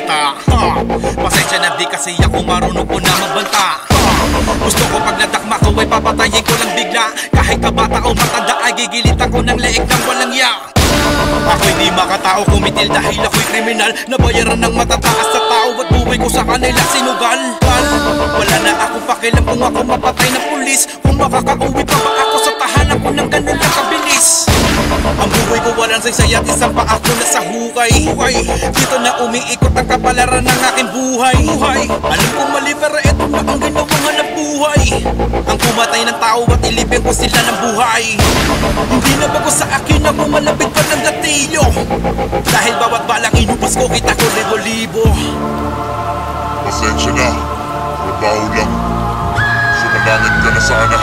kita. Pasensya na di kasi ako marunong ko na magbanta. Gusto ko pag nadakma ko ay papatayin ko lang bigla. Kahit kabata o matanda ay gigilitan ko ng leeg ng walang ya. Ako'y di makatao kumitil dahil ako'y kriminal. Nabayaran ng matataas sa tao at buhay ko sa kanila sinugal. Wala na akong pakialam kung ako mapatay ng pulis. Kung makakauwi pa ba ako sa tahanan ko ng ganun lang kabilis. Ang buhay ko walang saysay at isang pa ako na sa hukay. Dito na umiikot ang kapalaran ng aking buhay. Alam kong mali pero eto na ang ginawang hanap buhay. Ang kumatay ng tao at ilibing ko sila ng buhay. Hindi na bago sa akin na kumalapit pa ng gatilyo. Dahil bawat balang inubos ko kita ko libo-libo. Pasensya na, trabaho lang. Sumalangit ka na sana.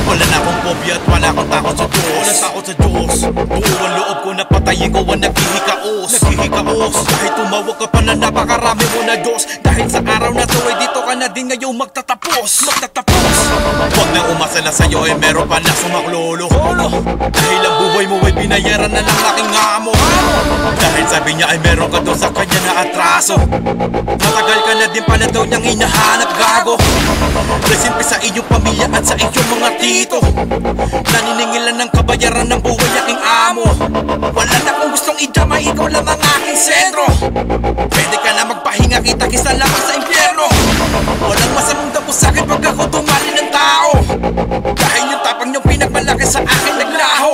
Wala na akong phobia at wala akong takot sa Diyos. Walang takot sa Diyos. Buo ang loob ko na patayin ko ang naghihikaos. Kahit tumawag ka pa na napakarami mo na Diyos. Dahil sa araw na to ay dito ka na din ngayong magtatapos. Huwag na umasa na sa'yo ay meron pa na sumaklolo. Dahil ang buhay mo ay binayaran na ng aking amo. Dahil sabi niya ay meron ka doon sa kanya na atraso. Matagal ka na din pala daw niyang hinahanap gago. Resimpi sa iyong pamilya at sa iyong mga tito. Naniningilan ng kabayaran ng buhay aking amo. Wala na kung gustong idamay, ikaw lang ang aking sentro. Pwede ka na magpahinga, kita kisa lamang sa impyerno. Walang masamang damo sa'kin pag ako tumali ng tao. Dahil yung tapang niyong pinagmalaki sa akin naglaho.